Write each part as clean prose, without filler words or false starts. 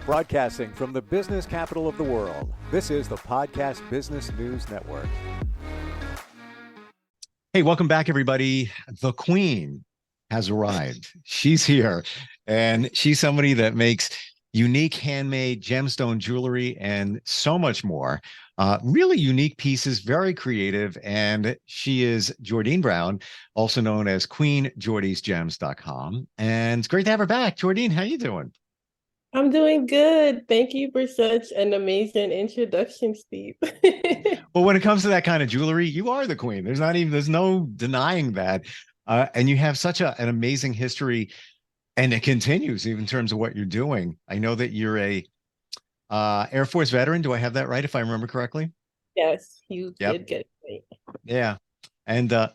Broadcasting from the business capital of the world, this is the Podcast Business News Network. Hey, welcome back, everybody. The Queen has arrived. She's here, and she's somebody that makes unique handmade gemstone jewelry and so much more. Really unique pieces, very creative. And she is Jordene Brown, also known as QueenJordii'sGems.com. And it's great to have her back. Jordene, how you doing? I'm doing good. Thank you for such an amazing introduction, Steve. Well, when it comes to that kind of jewelry, you are the queen. There's no denying that. And you have such an amazing history, and it continues even in terms of what you're doing. I know that you're a Air Force veteran. Do I have that right, if I remember correctly? Yes, you Yep. did get it right. Yeah. And a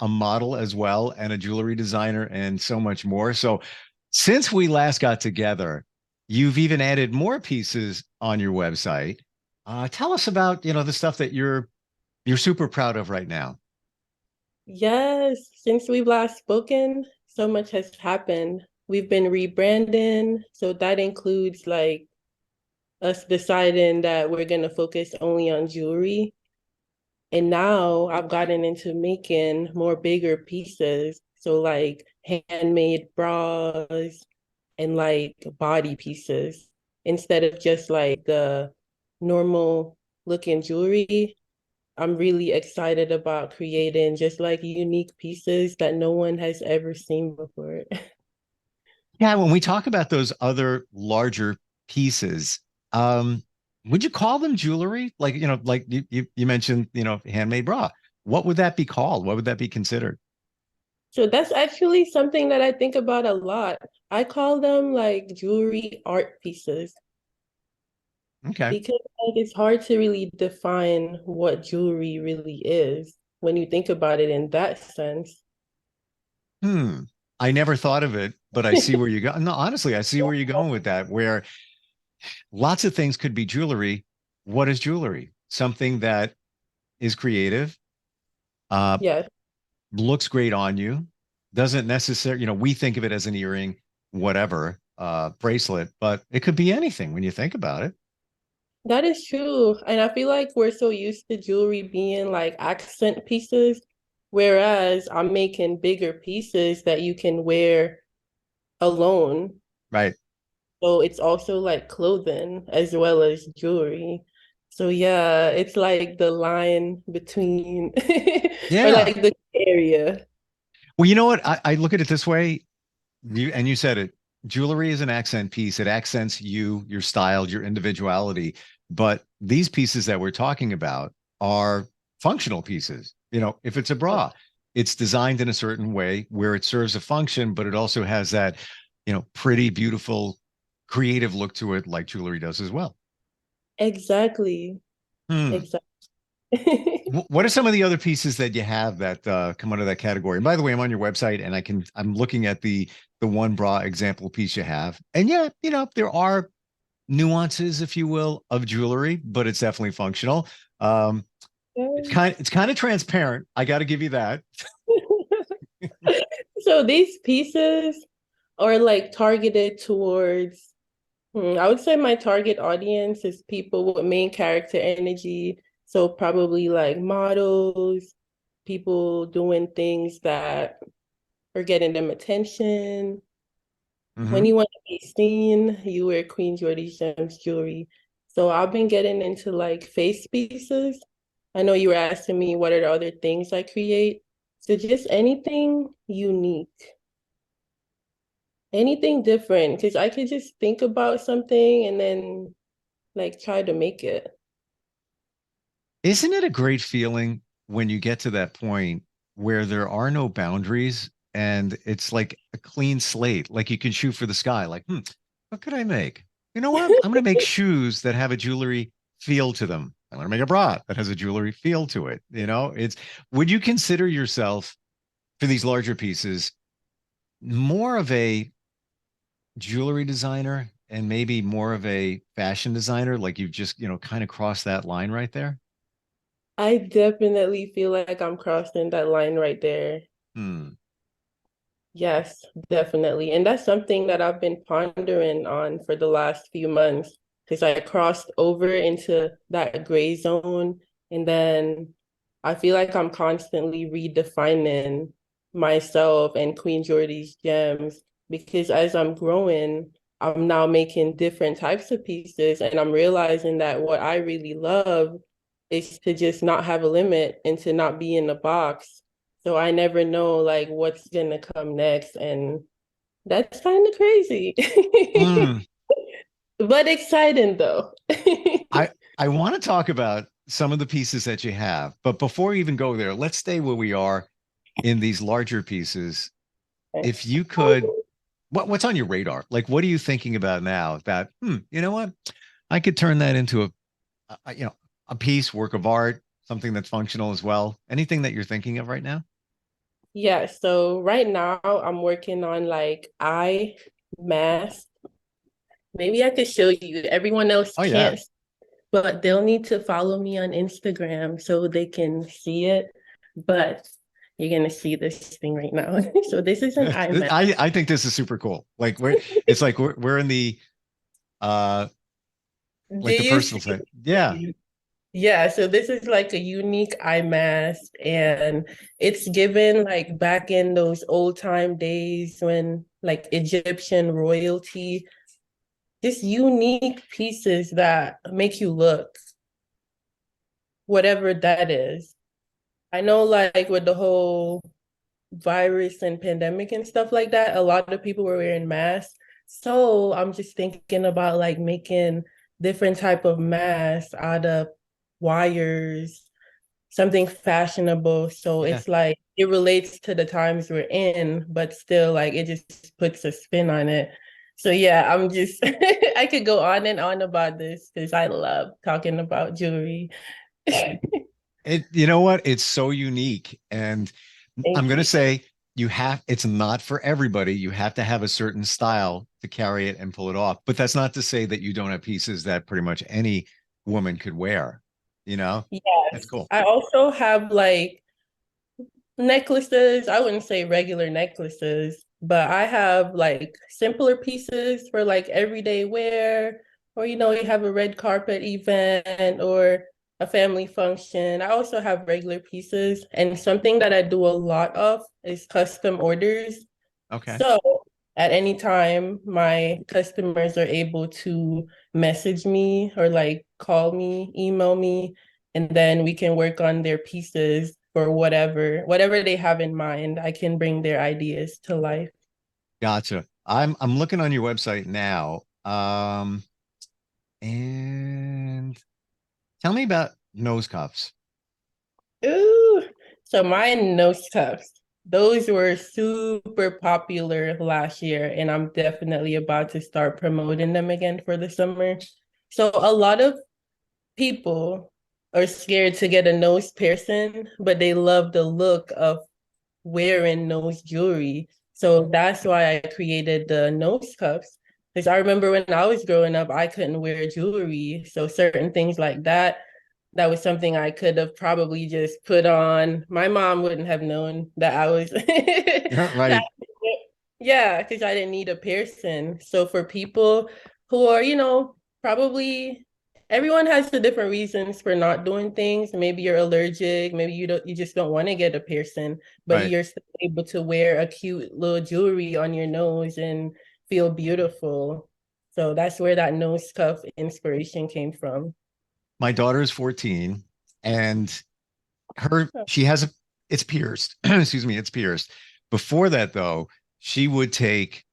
model as well, and a jewelry designer, and so much more. So since we last got together, you've even added more pieces on your website. Tell us about, the stuff that you're super proud of right now. Yes, since we've last spoken, so much has happened. We've been rebranding, so that includes like us deciding that we're going to focus only on jewelry. And now I've gotten into making more bigger pieces. So like handmade bras and like body pieces instead of just like the normal looking jewelry. I'm really excited about creating just like unique pieces that no one has ever seen before. Yeah, when we talk about those other larger pieces, would you call them jewelry? Like, like you mentioned, handmade bra. What would that be called? What would that be considered? So that's actually something that I think about a lot. I call them like jewelry art pieces Okay. because like, it's hard to really define what jewelry really is when you think about it in that sense. Hmm. I never thought of it, but I see where you go. No, honestly, I see where you're going with that, where lots of things could be jewelry. What is jewelry? Something that is creative, uh, Yes, looks great on you, doesn't necessarily, we think of it as an earring, whatever, bracelet, but it could be anything when you think about it. that is true. And I feel like we're so used to jewelry being like accent pieces, whereas I'm making bigger pieces that you can wear alone. Right. So it's also like clothing as well as jewelry. So yeah, it's like the line between or Yeah. like the area. Well, you know what? I look at it this way. You said it. Jewelry is an accent piece. It accents you, your style, your individuality. But these pieces that we're talking about are functional pieces. If it's a bra, it's designed in a certain way where it serves a function, but it also has that, pretty, beautiful, creative look to it, like jewelry does as well. Exactly. Hmm. Exactly. What are some of the other pieces that you have that come under that category? And by the way, I'm on your website, and I'm looking at the one bra example piece you have. And yeah, there are nuances, if you will, of jewelry, but it's definitely functional. Um, it's kind of transparent. I got to give you that. So these pieces are like targeted towards, I would say my target audience is people with main character energy. So probably like models, people doing things that are getting them attention. When Hmm. you want to be seen, you wear QueenJordii's Gems jewelry. So I've been getting into like face pieces. I know you were asking me what are the other things I create. So just anything unique, anything different, because I could just think about something and then like try to make it. Isn't it a great feeling when you get to that point where there are no boundaries and it's like a clean slate? Like you can shoot for the sky. Like, what could I make? You know what? I'm going to make shoes that have a jewelry feel to them. I'm going to make a bra that has a jewelry feel to it. Would you consider yourself for these larger pieces more of a jewelry designer and maybe more of a fashion designer? Like you've just, kind of crossed that line right there? I definitely feel like I'm crossing that line right there. Hmm. Yes, definitely. And that's something that I've been pondering on for the last few months because I crossed over into that gray zone. And then I feel like I'm constantly redefining myself and QueenJordii's gems because as I'm growing, I'm now making different types of pieces. And I'm realizing that what I really love is to just not have a limit and to not be in a box. So I never know like what's gonna come next, and that's kind of crazy. Mm, But exciting though. I I want to talk about some of the pieces that you have, but before we even go there, let's stay where we are in these larger pieces. If you could, what's on your radar? Like, what are you thinking about now? About, you know what? I could turn that into a piece, work of art, something that's functional as well. Anything that you're thinking of right now? Yeah, so right now I'm working on like eye mask. Maybe I could show you. Everyone else Oh yeah. can't, but they'll need to follow me on Instagram so they can see it. But you're gonna see this thing right now. So this is an eye mask. I think this is super cool. Like we're in the uh Do like the you personal side. Yeah. see? Yeah, so this is like a unique eye mask, and it's given like back in those old time days when like Egyptian royalty, just unique pieces that make you look, whatever that is. I know like with the whole virus and pandemic and stuff like that, a lot of people were wearing masks. So I'm just thinking about like making different type of masks out of wires, something fashionable. So Yeah. it's like it relates to the times we're in, but still like it just puts a spin on it. So yeah, I'm just I could go on and on about this because I love talking about jewelry. Thank You know what? It's so unique. And I'm going to you. say it's not for everybody. You have to have a certain style to carry it and pull it off. But that's not to say that you don't have pieces that pretty much any woman could wear. You know, that's Yes. cool. I also have like necklaces. I wouldn't say regular necklaces, but I have like simpler pieces for like everyday wear, or you have a red carpet event or a family function. I also have regular pieces, and something that I do a lot of is custom orders. Okay. So at any time, my customers are able to message me or like call me, email me, and then we can work on their pieces for whatever they have in mind. I can bring their ideas to life. Gotcha. I'm looking on your website now. And tell me about nose cuffs. Ooh, so my nose tufts, those were super popular last year, and I'm definitely about to start promoting them again for the summer. So a lot of people are scared to get a nose piercing, but they love the look of wearing nose jewelry. So that's why I created the nose cuffs. Because I remember when I was growing up, I couldn't wear jewelry. So certain things like that, that was something I could have probably just put on. My mom wouldn't have known that I was that, Right. yeah, because I didn't need a piercing. So for people who are, probably everyone has the different reasons for not doing things. Maybe you're allergic, maybe you just don't want to get a piercing, but Right. you're still able to wear a cute little jewelry on your nose and feel beautiful. So that's where that nose cuff inspiration came from. My daughter is 14 and she has it's pierced. Excuse me, it's pierced. Before that though, she would take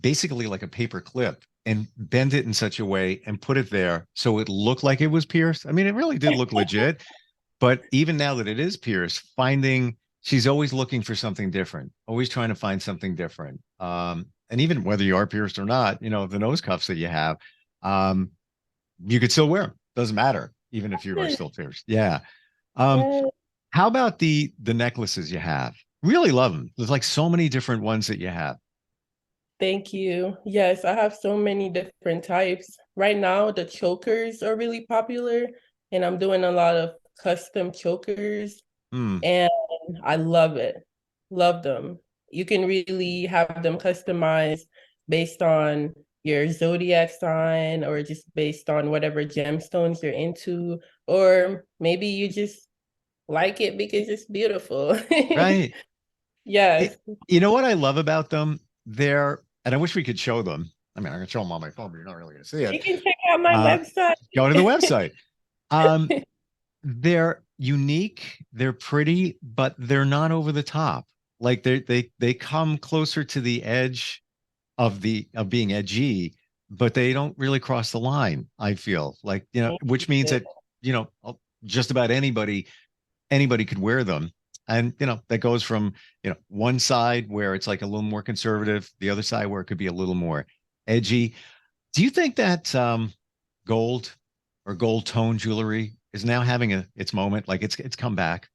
basically like a paper clip and bend it in such a way and put it there so it looked like it was pierced. I mean, it really did look legit, but even now that it is pierced, she's always looking for something different, always trying to find something different. And even whether you are pierced or not, the nose cuffs that you have, um, you could still wear them. Doesn't matter, even if you are still pierced. Yeah. Um, Yeah. how about the necklaces you have? Really love them. There's like so many different ones that you have. Thank you. Yes, I have so many different types. Right now, the chokers are really popular, and I'm doing a lot of custom chokers, Hmm. and I love it. Love them. You can really have them customized based on your zodiac sign or just based on whatever gemstones you're into, or maybe you just like it because it's beautiful. Right. Yes. You know what I love about them? And I wish we could show them. I mean, I can show them on my phone, but you're not really going to see You it. can check out my website. Go to the website. Um, they're unique, they're pretty, but they're not over the top. Like they come closer to the edge of being edgy, but they don't really cross the line, I feel. Like, which means that, you know, just about anybody could wear them. And, that goes from, one side where it's like a little more conservative, the other side where it could be a little more edgy. Do you think that gold or gold tone jewelry is now having its moment? Like it's come back.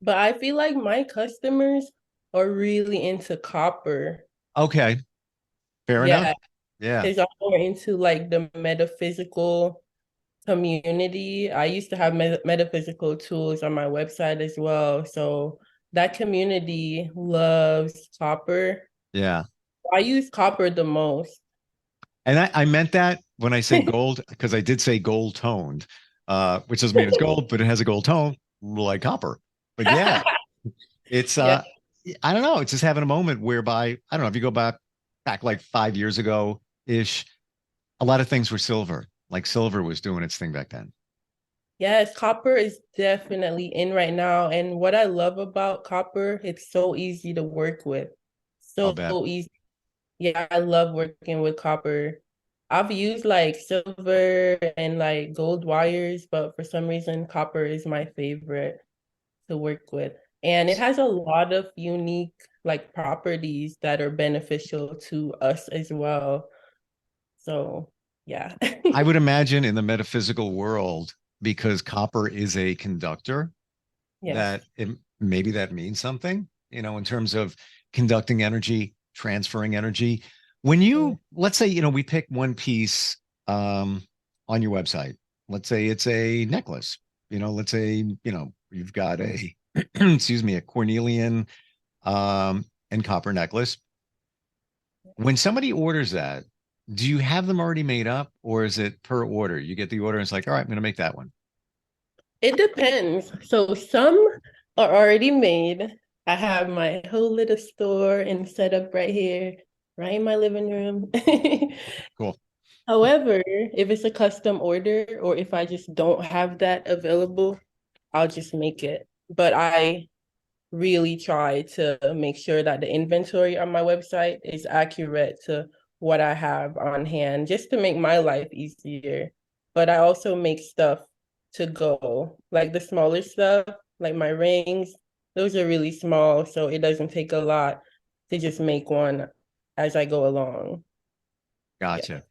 But I feel like my customers are really into copper. Okay, fair enough. Yeah, Yeah. because I'm more into like the metaphysical community. I used to have metaphysical tools on my website as well. So that community loves copper. Yeah. I use copper the most. And I meant that when I said gold, because I did say gold toned, which doesn't mean it's gold, but it has a gold tone like copper. But yeah, it's Yeah. I don't know. It's just having a moment whereby, I don't know, if you go back like 5 years ago ish, a lot of things were silver. Like silver was doing its thing back then. Yes, copper is definitely in right now. And what I love about copper, it's so easy to work with. I'll So bet. easy. Yeah, I love working with copper. I've used like silver and like gold wires, but for some reason, copper is my favorite to work with. And it has a lot of unique like properties that are beneficial to us as well. So, yeah. I would imagine in the metaphysical world, because copper is a conductor, Yes. that maybe that means something, in terms of conducting energy, transferring energy. When Yeah. let's say, we pick one piece on your website. Let's say it's a necklace. Let's say, you've got a, excuse me, a cornelian and copper necklace. When somebody orders that, do you have them already made up, or is it per order? You get the order and it's like, all right, I'm going to make that one. It depends. So some are already made. I have my whole little store and set up right here, right in my living room. Cool. However, if it's a custom order or if I just don't have that available, I'll just make it. But I really try to make sure that the inventory on my website is accurate to what I have on hand, just to make my life easier. But I also make stuff to go, like the smaller stuff, like my rings, those are really small, so it doesn't take a lot to just make one as I go along. Yeah. Gotcha.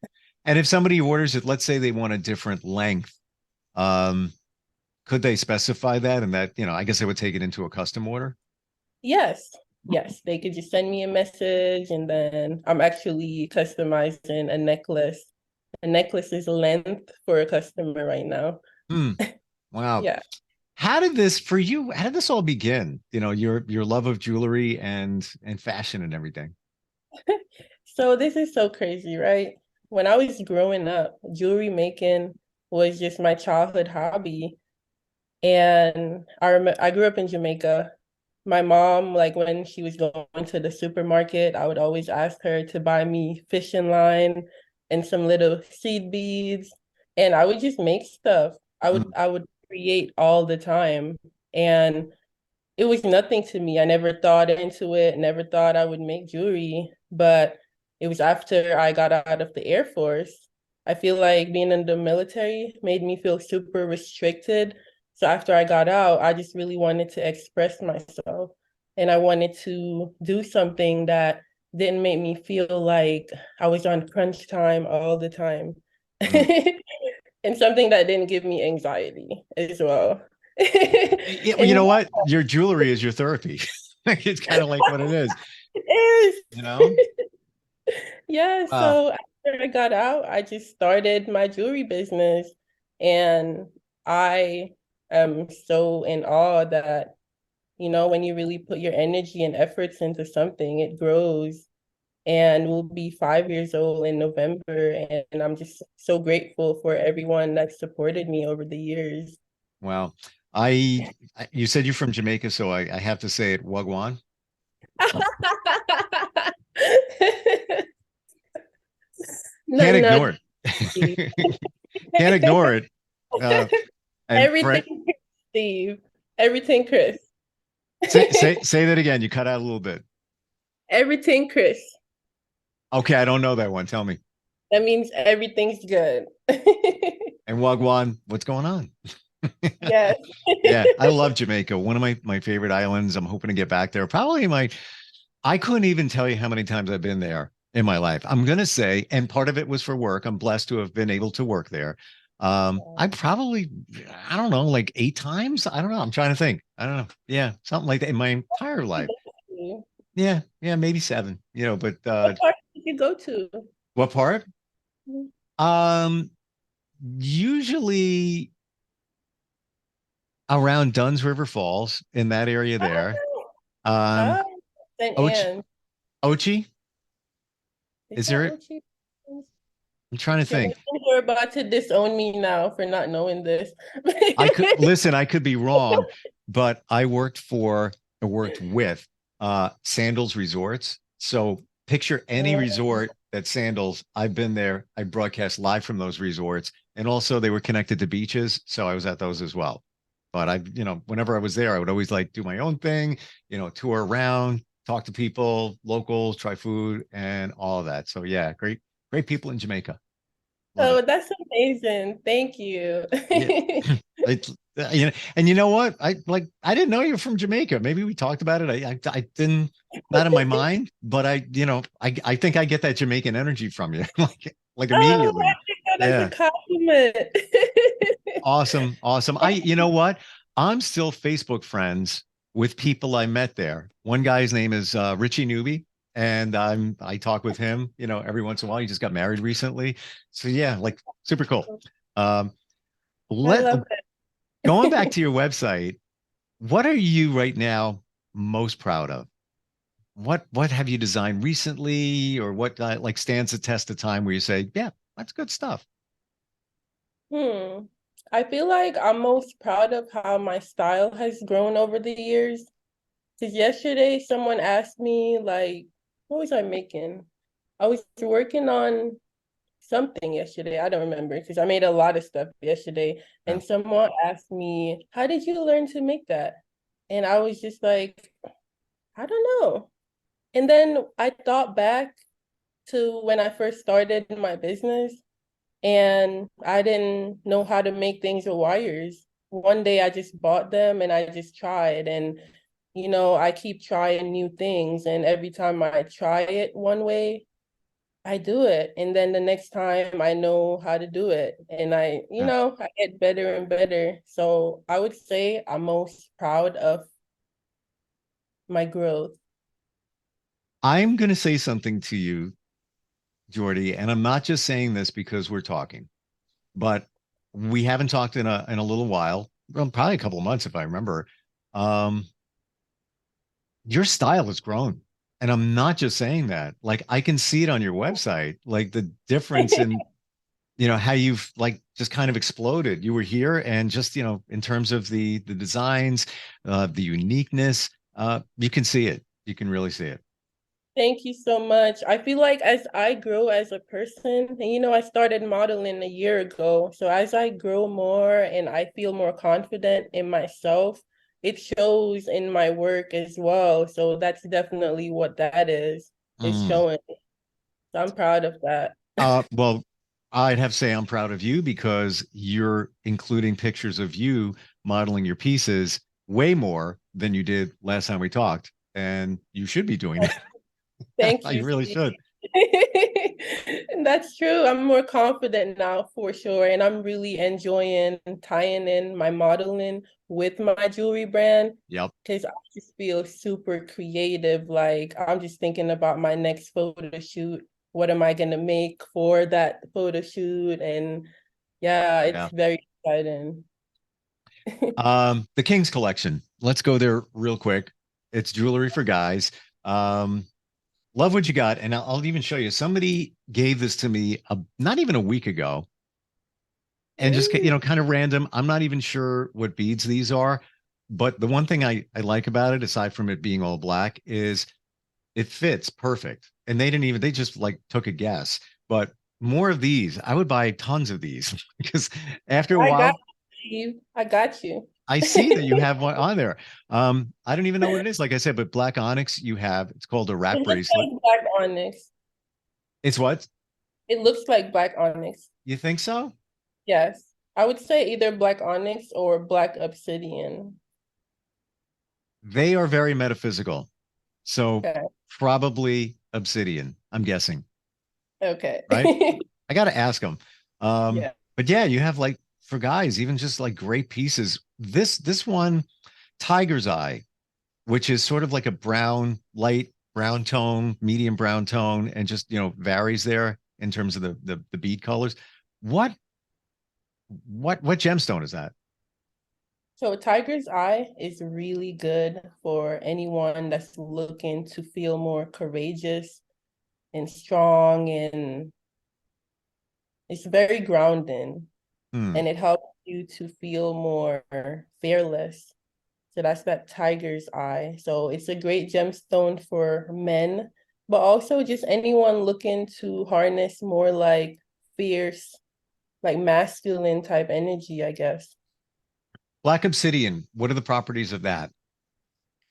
And if somebody orders it, let's say they want a different length, um, could they specify that? And that, I guess they would take it into a custom order. Yes. Yes. They could just send me a message and then I'm actually customizing a necklace. A necklace's length for a customer right now. Hmm. Wow. Yeah. How did this all begin? Your love of jewelry and fashion and everything. So this is so crazy, right? When I was growing up, jewelry making was just my childhood hobby. And I grew up in Jamaica. My mom, like when she was going to the supermarket, I would always ask her to buy me fishing line and some little seed beads. And I would just make stuff. Mm. I would create all the time. And it was nothing to me. I never thought into it, never thought I would make jewelry. But it was after I got out of the Air Force. I feel like being in the military made me feel super restricted. So after I got out, I just really wanted to express myself. And I wanted to do something that didn't make me feel like I was on crunch time all the time. Mm. And something that didn't give me anxiety as well. Yeah, well, you And know what? Your jewelry is your therapy. It's kind of like what it is, it is. you know? Yeah, Wow. so after I got out, I just started my jewelry business and I am so in awe that You know, when you really put your energy and efforts into something, it grows. And we'll be 5 years old in November. And I'm just so grateful for everyone that supported me over the years. Wow. You said you're from Jamaica, so I have to say it, Wagwan. No, Can't no. ignore it. Can't ignore it. Uh, and Everything, Steve. Everything, Chris. say that again. You cut out a little bit. Everything, Chris. Okay, I don't know that one. Tell me. That means everything's good. And Wagwan, what's going on? Yes. Yeah, I love Jamaica. One of my favorite islands. I'm hoping to get back there. Probably I couldn't even tell you how many times I've been there in my life. I'm gonna say, and part of it was for work. I'm blessed to have been able to work there. I probably, I don't know, like 8 times. I don't know. I'm trying to think. I don't know. Yeah, something like that in my entire life. Yeah, yeah, maybe 7. But What part did you go to? what part? Um, Usually around Dunn's River Falls in that area there. Um, Oh, St. Ochi, Anne. Ochi, Is is that there? Ochi? I'm trying to Okay, well, think. you're about to disown me now for not knowing this. I could listen, I could be wrong, but I worked with Sandals Resorts. So picture any resort that Sandals, I've been there. I broadcast live from those resorts. And also they were connected to beaches. So I was at those as well. But whenever I was there, I would always like do my own thing, tour around, talk to people, locals, try food and all of that. So yeah, great people in Jamaica. Love it. Oh, that's amazing. Thank you. Yeah. It's, and you know what? I didn't know you were from Jamaica. Maybe we talked about it. I didn't, not in my mind, but I think I get that Jamaican energy from you, like Oh, immediately. I think that as a Yeah. compliment. Awesome. Awesome. You know what? I'm still Facebook friends with people I met there. One guy's name is Richie Newby, and I talk with him, every once in a while. He just got married recently. So yeah, like super cool. Um, I let love Going back it. to your website, what are you right now most proud of? What have you designed recently, or what like stands the test of time where you say, yeah, that's good stuff? I feel like I'm most proud of how my style has grown over the years. Because yesterday someone asked me like, what was I making? I was working on something yesterday. I don't remember because I made a lot of stuff yesterday. Yeah. And someone asked me, how did you learn to make that? And I was just like, I don't know. And then I thought back to when I first started my business and I didn't know how to make things with wires. One day I just bought them and I just tried. And, I keep trying new things. And every time I try it one way, I do it. And then the next time I know how to do it. And Yeah. I get better and better. So I would say I'm most proud of my growth. I'm going to say something to you, Jordy, and I'm not just saying this because we're talking, but we haven't talked in a little while, well, probably a couple of months if I remember. Um, your style has grown. And I'm not just saying that. Like I can see it on your website, like the difference in how you've like just kind of exploded. You were here and just in terms of the designs, the uniqueness, you can see it. You can really see it. Thank you so much. I feel like as I grow as a person, and I started modeling a year ago. So as I grow more and I feel more confident in myself, it shows in my work as well. So that's definitely what that is. It's Mm. showing. So I'm proud of that. Well, I'd have to say I'm proud of you because you're including pictures of you modeling your pieces way more than you did last time we talked. And you should be doing that. Thank you, You really Steve. should. That's true. I'm more confident now for sure. And I'm really enjoying tying in my modeling with my jewelry brand Yep. because I just feel super creative. Like I'm just thinking about my next photo shoot. What am I gonna make for that photo shoot? And yeah, it's Yeah. very exciting. The King's collection. Let's go there real quick. It's jewelry for guys. Um, love what you got, and I'll even show you. Somebody gave this to me not even a week ago, and just Ooh, kind of random. I'm not even sure what beads these are, but the one thing I like about it, aside from it being all black, is it fits perfect. And they just like took a guess. But more of these, I would buy tons of these because after a I got while, you. I got you. I see that you have one on there. I don't even know what it is, like I said, but black onyx you have. It's called a It wrap looks bracelet. like black onyx. It's what? It looks like black onyx. You think so? Yes. I would say either black onyx or black obsidian. They are very metaphysical. So Okay. probably obsidian, I'm guessing, Okay. right? I got to ask them. Yeah. But yeah, you have like for guys, even just like great pieces. This one, Tiger's Eye, which is sort of like a brown, light brown tone, medium brown tone, and just varies there in terms of the bead colors. What what gemstone is that? So tiger's eye is really good for anyone that's looking to feel more courageous and strong, and it's very grounding, Hmm. and it helps you to feel more fearless. So that's that tiger's eye. So it's a great gemstone for men, but also just anyone looking to harness more like fierce, like masculine type energy, I guess. Black obsidian. What are the properties of that?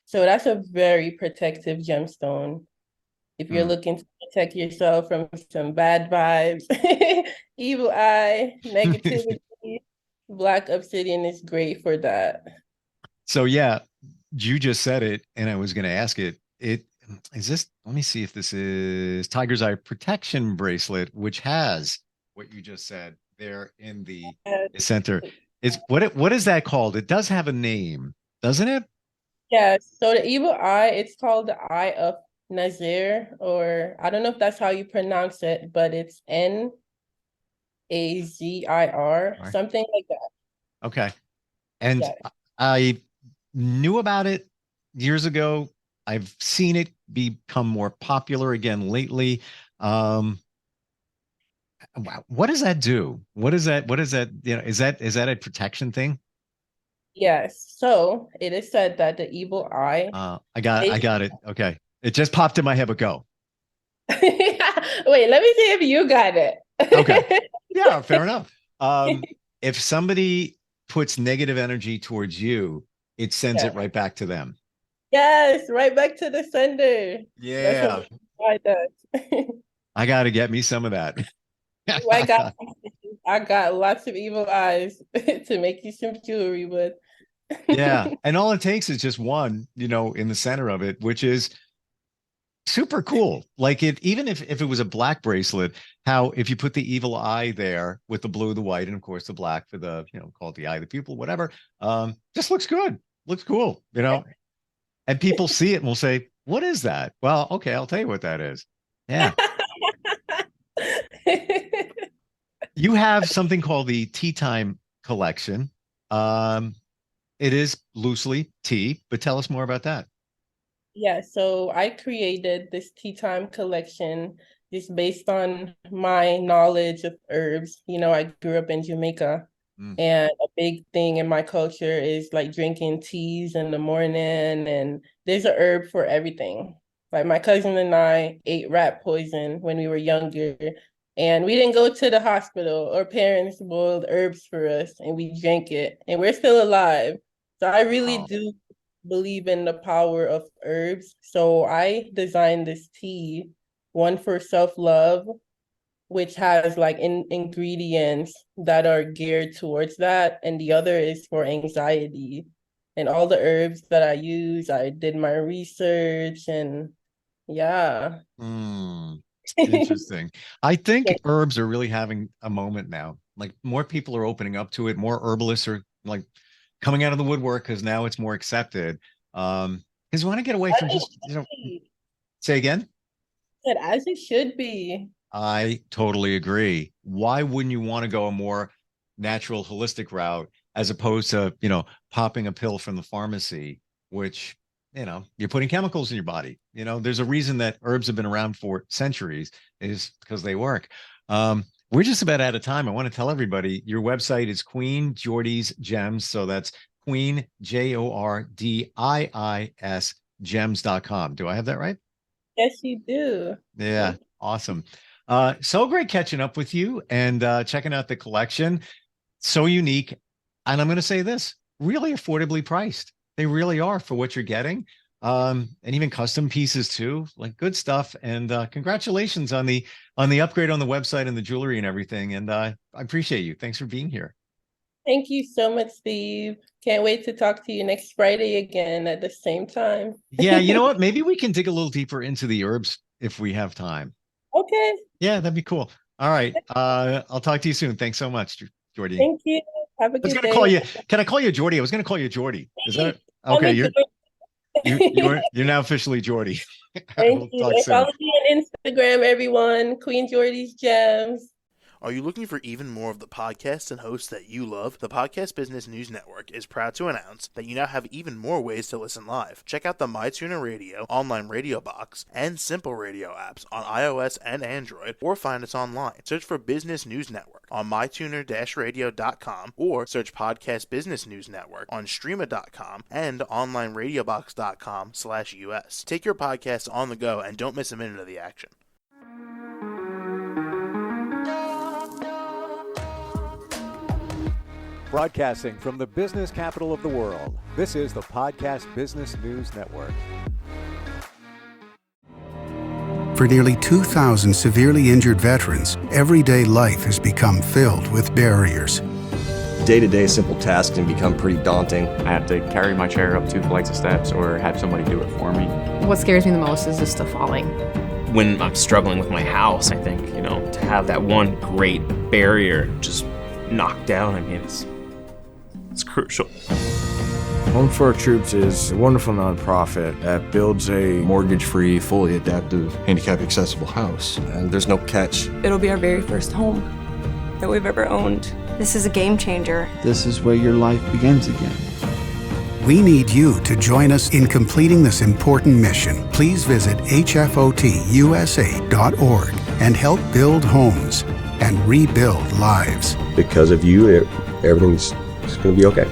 So that's a very protective gemstone. If you're Hmm. looking to protect yourself from some bad vibes, evil eye, negativity, black obsidian is great for that. So yeah, you just said it, and I was going to ask it. It is this. Let me see if this is Tiger's Eye protection bracelet, which has what you just said there in the center. It's what is that called? It does have a name, doesn't it? Yes. So the evil eye, it's called the Eye of Nazir, or I don't know if that's how you pronounce it, but it's Nazir, All right. something like that. Okay. And Yeah. I knew about it years ago. I've seen it become more popular again lately. Um, wow, what does that do? What is that? What is that? Is that a protection thing? Yes. So it is said that the evil eye I is got it. Okay. It just popped in my head, but go. Wait, let me see if you got Okay. it. Yeah, fair enough. If somebody puts negative energy towards you, it sends it Yeah. right back to them. Yes, right back to the sender. That's what Yeah. the eye does. I got to get me some of that. I got I got lots of evil eyes to make you some jewelry with. Yeah. And all it takes is just one, in the center of it, which is super cool. Like even if it was a black bracelet, how if you put the evil eye there with the blue, the white, and of course the black for the, call it the eye of the pupil, whatever, just looks good. Looks cool. And people see it and will say, what is that? Well, okay, I'll tell you what that is. Yeah. You have something called the Tea Time collection. Um, it is loosely tea, but tell us more about that. Yeah, so I created this tea time collection just based on my knowledge of herbs. I grew up in Jamaica, Mm. and a big thing in my culture is like drinking teas in the morning, and there's a herb for everything. Like my cousin and I ate rat poison when we were younger, and we didn't go to the hospital. Our parents boiled herbs for us, and we drank it, and we're still alive. So I really Wow. do believe in the power of herbs. So I designed this tea, one for self-love, which has like ingredients that are geared towards that, and the other is for anxiety. And all the herbs that I use, I did my research, and yeah. Mm, interesting. I think herbs are really having a moment now. Like more people are opening up to it. More herbalists are like coming out of the woodwork because now it's more accepted. Because we want to get away from just, say again. As it should be. I totally agree. Why wouldn't you want to go a more natural, holistic route as opposed to, popping a pill from the pharmacy, which, you're putting chemicals in your body. There's a reason that herbs have been around for centuries, is because they work. We're just about out of time. I want to tell everybody your website is QueenJordii's Gems. So that's Queen, JORDIIS gems.com. Do I have that right? Yes, you do. Yeah. Awesome. So great catching up with you and checking out the collection. So unique. And I'm going to say this, really affordably priced. They really are for what you're getting. And even custom pieces too, like good stuff. And congratulations on the upgrade on the website and the jewelry and everything. And I appreciate you. Thanks for being here. Thank you so much, Steve. Can't wait to talk to you next Friday again at the same time. Yeah, you know what? Maybe we can dig a little deeper into the herbs if we have time. Okay. Yeah, that'd be cool. All right. I'll talk to you soon. Thanks so much, Jordene. Thank you. Have a good day. Can I call you Jordie? I was going to call you Jordie. Is that okay? You're now officially Jordie. Thank you. And follow me on Instagram, everyone. QueenJordii's Gems. Are you looking for even more of the podcasts and hosts that you love? The Podcast Business News Network is proud to announce that you now have even more ways to listen live. Check out the MyTuner Radio, online radio box, and Simple Radio apps on iOS and Android, or find us online. Search for Business News Network on mytuner-radio.com, or search Podcast Business News Network on streama.com and onlineradiobox.com/US. Take your podcast on the go and don't miss a minute of the action. Broadcasting from the business capital of the world, this is the Podcast Business News Network. For nearly 2,000 severely injured veterans, everyday life has become filled with barriers. Day-to-day simple tasks can become pretty daunting. I have to carry my chair up 2 flights of steps or have somebody do it for me. What scares me the most is just the falling. When I'm struggling with my house, I think, to have that one great barrier just knocked down, it's crucial. Home for Our Troops is a wonderful nonprofit that builds a mortgage-free, fully adaptive, handicap-accessible house. And there's no catch. It'll be our very first home that we've ever owned. This is a game changer. This is where your life begins again. We need you to join us in completing this important mission. Please visit hfotusa.org and help build homes and rebuild lives. Because of you, everything's going to be okay.